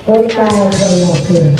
Portal Berlokir.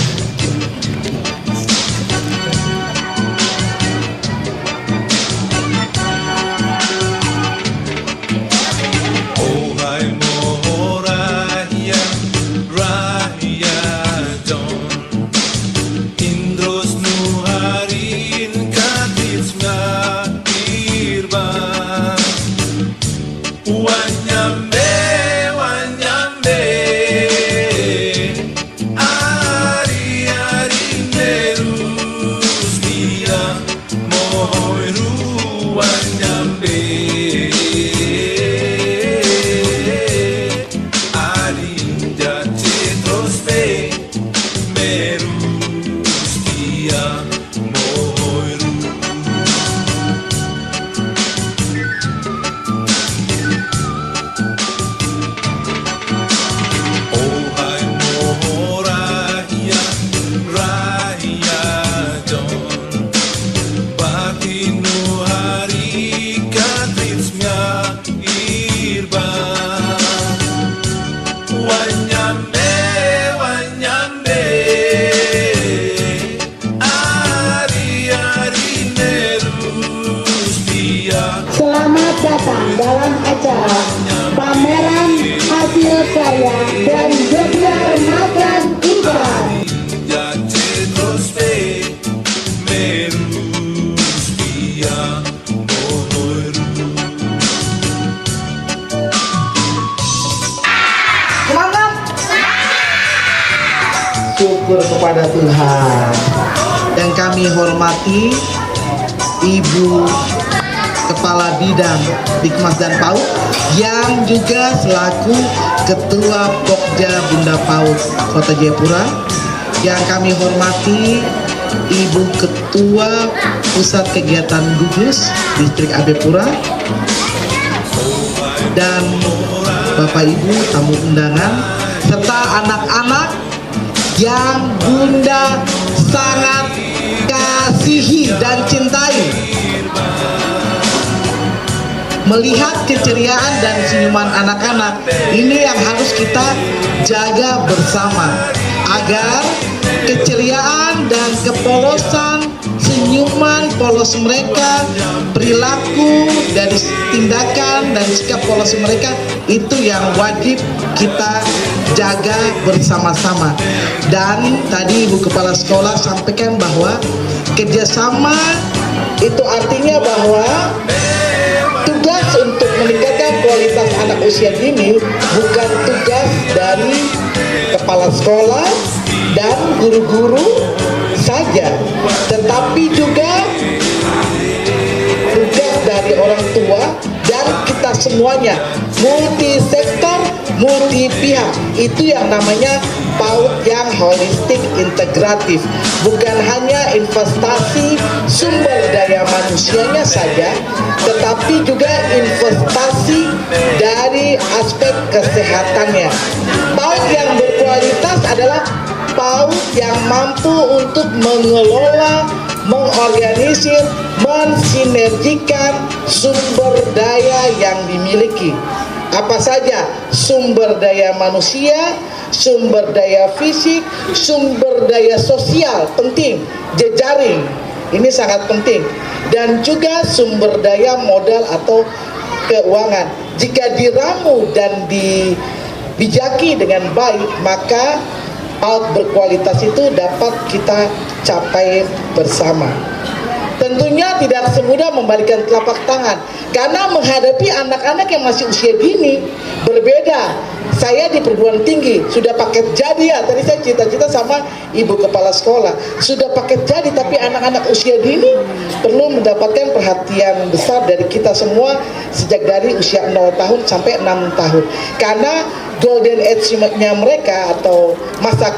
Selamat datang dalam acara pameran hasil karya dan Jogja Makan Ikan. Semangat! Syukur kepada Tuhan. Yang kami hormati Ibu Kepala Bidang Dikmas dan PAUD yang juga selaku Ketua Pokja Bunda PAUD Kota Jayapura, yang kami hormati Ibu Ketua Pusat Kegiatan Gugus Distrik AB Pura, dan Bapak Ibu tamu undangan serta anak-anak yang Bunda sangat kasihi dan cintai. Melihat keceriaan dan senyuman anak-anak ini yang harus kita jaga bersama, agar keceriaan dan kepolosan, senyuman polos mereka, perilaku dari tindakan dan sikap polos mereka itu yang wajib kita jaga bersama-sama. Dan tadi Ibu Kepala Sekolah sampaikan bahwa kerjasama itu artinya bahwa tugas untuk meningkatkan kualitas anak usia dini bukan tugas dari kepala sekolah dan guru-guru saja, tetapi juga tugas dari orang tua dan kita semuanya, multi sektor, multi pihak. Itu yang namanya PAUD yang holistik integratif, bukan hanya investasi sumber daya manusianya saja, tetapi juga investasi dari aspek kesehatannya. PAUD yang berkualitas adalah PAUD yang mampu untuk mengelola, mengorganisir, mensinergikan sumber daya yang dimiliki. Apa saja? Sumber daya manusia, sumber daya fisik, sumber daya sosial, penting, jejaring, ini sangat penting, dan juga sumber daya modal atau keuangan. Jika diramu dan dibijaki dengan baik, maka PAUD berkualitas itu dapat kita capai bersama. Tentunya tidak semudah membalikan telapak tangan, karena menghadapi anak-anak yang masih usia dini berbeda. Saya di perguruan tinggi sudah paket jadi ya, tadi saya cita-cita sama Ibu Kepala Sekolah, sudah paket jadi, tapi anak-anak usia dini perlu mendapatkan perhatian besar dari kita semua sejak dari usia 0 tahun sampai 6 tahun. Karena golden age-nya mereka atau masa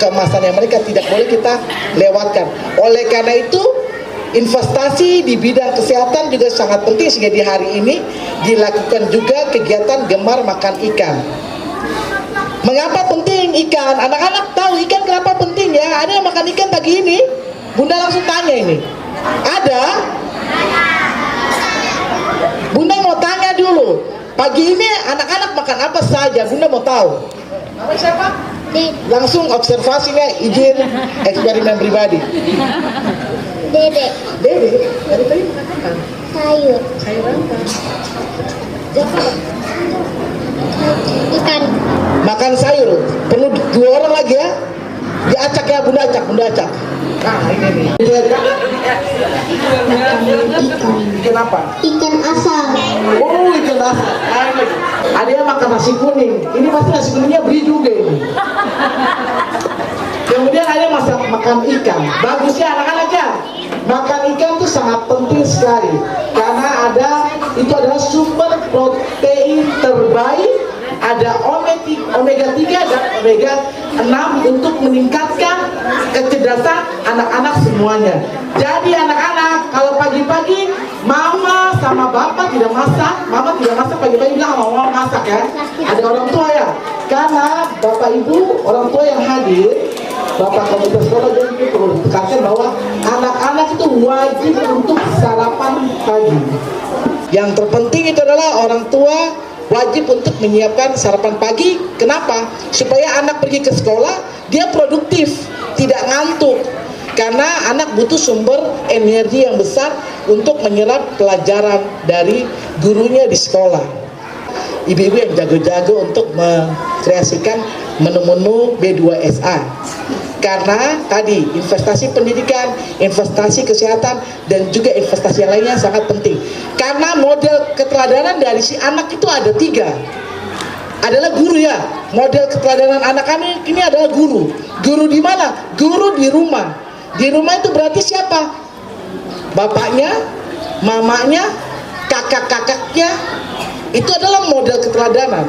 keemasannya mereka tidak boleh kita lewatkan. Oleh karena itu, investasi di bidang kesehatan juga sangat penting, sehingga di hari ini dilakukan juga kegiatan Gemar Makan Ikan. Mengapa penting ikan? Anak-anak tahu ikan kenapa penting ya? Ada yang makan ikan pagi ini? Bunda langsung tanya ini. Ada? Bunda mau tanya dulu. Pagi ini anak-anak makan apa saja? Bunda mau tahu. Nama siapa? Langsung observasinya izin eksperimen pribadi. Dedek. Dede, dari tadi makan apa? Sayur. Sayur apa? Ikan. Makan sayur. Perlu 2 orang lagi ya. Diacak ya, Bunda acak, Bunda acak. Nah ini nih. Ikan apa? Ikan asam. Oh, ikan asam. Nah, ini lagi. Ada yang makan nasi kuning. Ini pasti nasi kuningnya beri juga ini. Kemudian ada yang makan ikan. Bagusnya anak-anak ya. Makan ikan itu sangat penting sekali karena itu adalah sumber protein terbaik. Ada omega 3 dan omega 6 untuk meningkatkan kecerdasan anak-anak semuanya. Jadi anak-anak, kalau pagi-pagi mama sama bapak tidak masak, mama tidak masak pagi-pagi bilang mama masak ya. Ada orang tua ya. Karena bapak ibu orang tua yang hadir, bapak komunitas sekolah, jadi perlu tekankan bahwa anak-anak itu wajib untuk sarapan pagi. Yang terpenting itu adalah orang tua wajib untuk menyiapkan sarapan pagi. Kenapa? Supaya anak pergi ke sekolah dia produktif, tidak ngantuk. Karena anak butuh sumber energi yang besar untuk menyerap pelajaran dari gurunya di sekolah. Ibu-ibu yang jago-jago untuk mengkreasikan menu-menu B2SA. Karena tadi investasi pendidikan, investasi kesehatan, dan juga investasi yang lainnya sangat penting. Karena model keteladanan dari si anak itu ada 3. Adalah guru ya. Model keteladanan anak-anak ini adalah guru. Guru di mana? Guru di rumah. Di rumah itu berarti siapa? Bapaknya, mamanya, kakak-kakaknya. Itu adalah model keteladanan.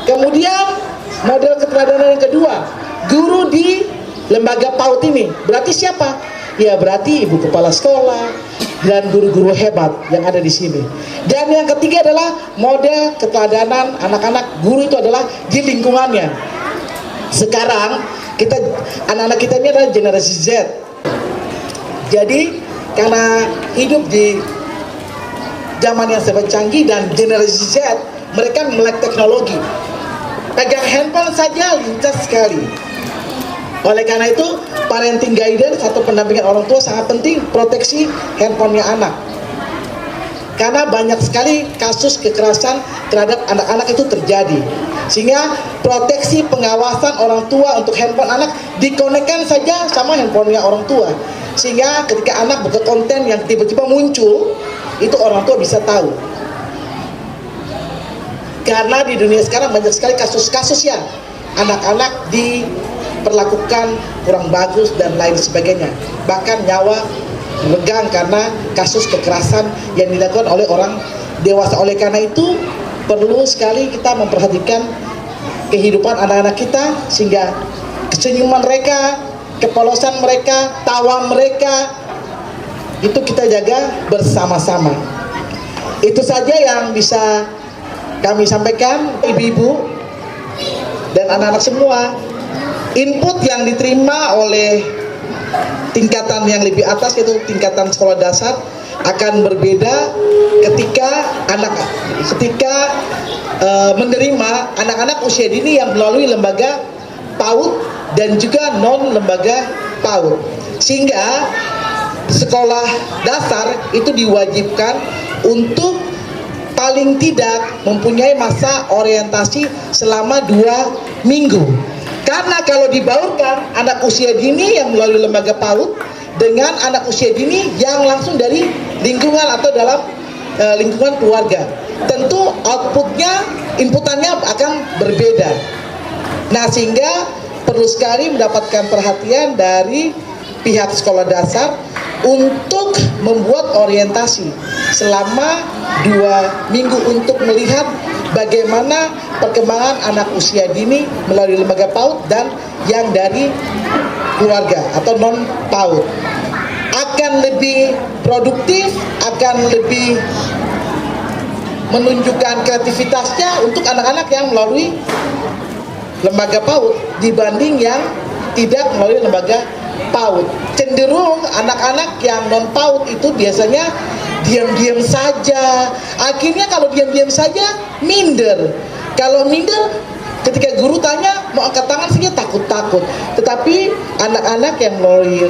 Kemudian model keteladanan yang kedua, guru di lembaga PAUD ini berarti siapa? Ya berarti ibu kepala sekolah dan guru-guru hebat yang ada di sini. Dan yang ketiga adalah model keteladanan anak-anak guru itu adalah di lingkungannya. Sekarang kita anak-anak kita ini adalah generasi Z. Jadi karena hidup di zaman yang sangat canggih dan generasi Z, mereka melek teknologi. Pegang handphone saja lincah sekali. Oleh karena itu, parenting guidance atau pendampingan orang tua sangat penting, proteksi handphonenya anak. Karena banyak sekali kasus kekerasan terhadap anak-anak itu terjadi. Sehingga proteksi pengawasan orang tua untuk handphone anak dikonekkan saja sama handphonenya orang tua. Sehingga ketika anak buka konten yang tiba-tiba muncul, itu orang tua bisa tahu. Karena di dunia sekarang banyak sekali kasus-kasus ya, anak-anak diperlakukan kurang bagus dan lain sebagainya. Bahkan nyawa regang karena kasus kekerasan yang dilakukan oleh orang dewasa. Oleh karena itu perlu sekali kita memperhatikan kehidupan anak-anak kita, sehingga kesenyuman mereka, kepolosan mereka, tawa mereka itu kita jaga bersama-sama. Itu saja yang bisa kami sampaikan, ibu-ibu dan anak-anak semua. Input yang diterima oleh tingkatan yang lebih atas, yaitu tingkatan sekolah dasar, akan berbeda ketika menerima anak-anak usia dini yang melalui lembaga PAUD dan juga non lembaga PAUD. Sehingga sekolah dasar itu diwajibkan untuk paling tidak mempunyai masa orientasi selama 2 minggu. Karena kalau dibaurkan anak usia dini yang melalui lembaga PAUD dengan anak usia dini yang langsung dari lingkungan atau dalam lingkungan keluarga, tentu outputnya, inputannya akan berbeda. Nah, sehingga perlu sekali mendapatkan perhatian dari pihak sekolah dasar untuk membuat orientasi selama 2 minggu untuk melihat bagaimana perkembangan anak usia dini melalui lembaga PAUD dan yang dari keluarga atau non PAUD. Akan lebih produktif, akan lebih menunjukkan kreativitasnya untuk anak-anak yang melalui lembaga PAUD dibanding yang tidak melalui lembaga PAUD. Cenderung anak-anak yang non PAUD itu biasanya diam-diam saja. Akhirnya kalau diam-diam saja minder. Kalau minder ketika guru tanya mau angkat tangan saja takut-takut. Tetapi anak-anak yang melalui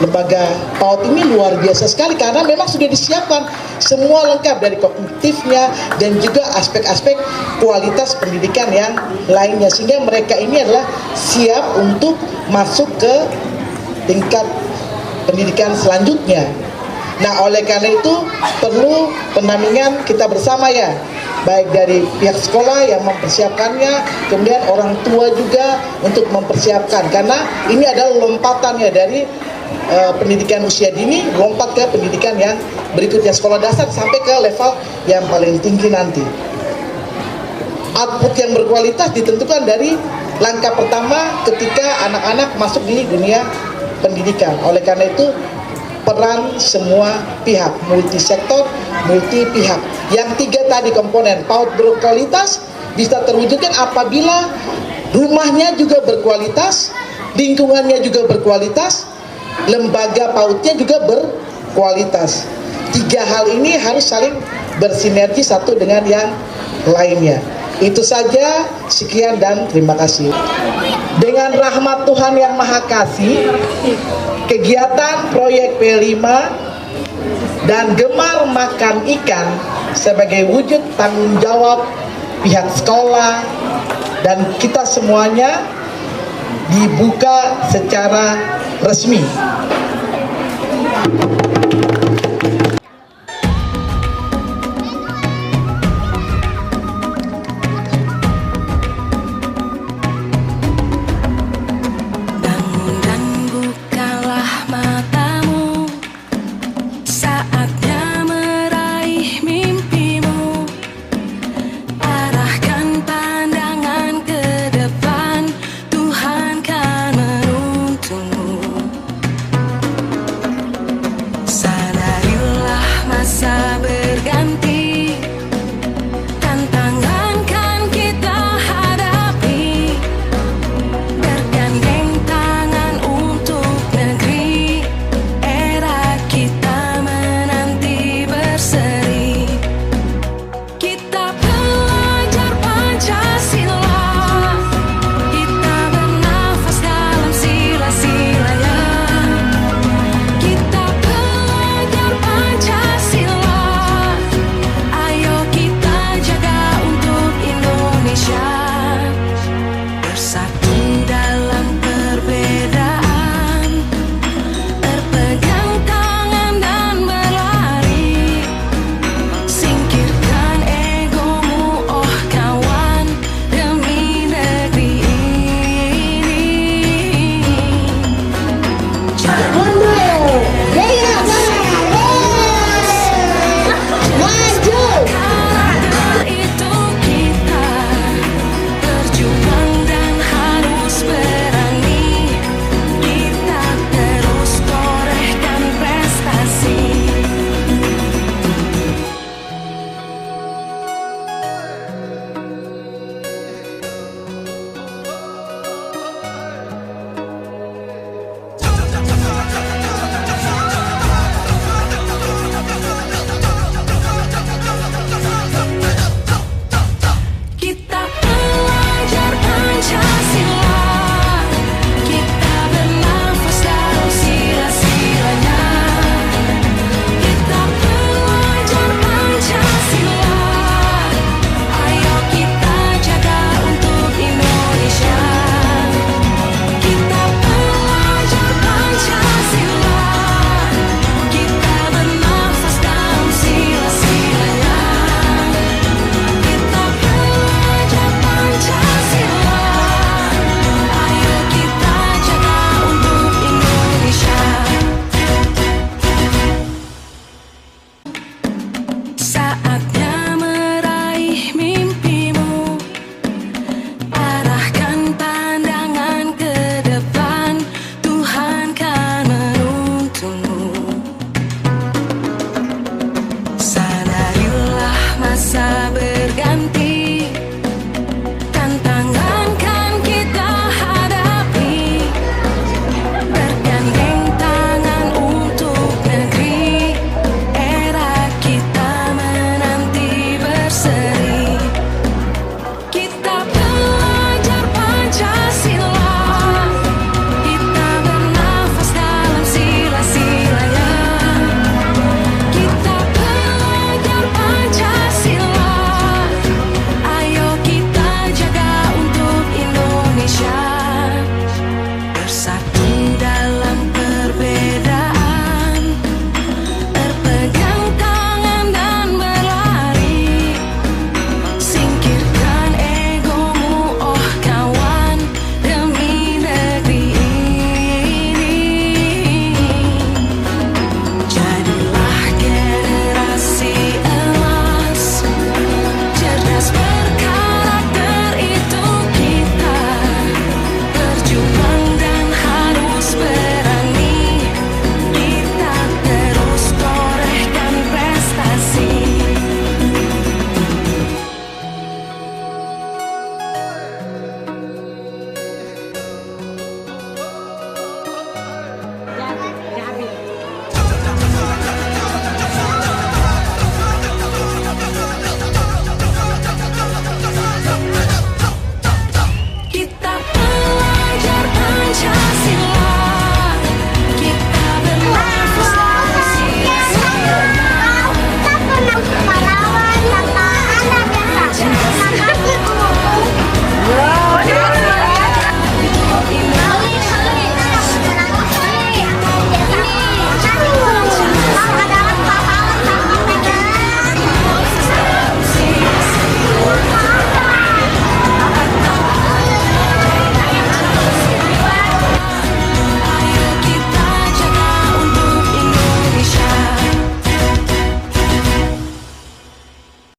lembaga PAUD ini luar biasa sekali karena memang sudah disiapkan semua lengkap dari kognitifnya dan juga aspek-aspek kualitas pendidikan yang lainnya, sehingga mereka ini adalah siap untuk masuk ke tingkat pendidikan selanjutnya. Nah, oleh karena itu perlu pendampingan kita bersama ya, baik dari pihak sekolah yang mempersiapkannya, kemudian orang tua juga untuk mempersiapkan, karena ini adalah lompatannya dari pendidikan usia dini lompat ke pendidikan yang berikutnya, sekolah dasar sampai ke level yang paling tinggi nanti. Output yang berkualitas ditentukan dari langkah pertama ketika anak-anak masuk di dunia pendidikan. Oleh karena itu peran semua pihak, multi sektor, multi pihak. Yang tiga tadi komponen PAUD berkualitas bisa terwujudkan apabila rumahnya juga berkualitas, lingkungannya juga berkualitas, lembaga PAUD-nya juga berkualitas. Tiga hal ini harus saling bersinergi satu dengan yang lainnya. Itu saja, sekian dan terima kasih. Dengan rahmat Tuhan yang Maha Kasih, kegiatan proyek P5 dan gemar makan ikan sebagai wujud tanggung jawab pihak sekolah dan kita semuanya dibuka secara resmi.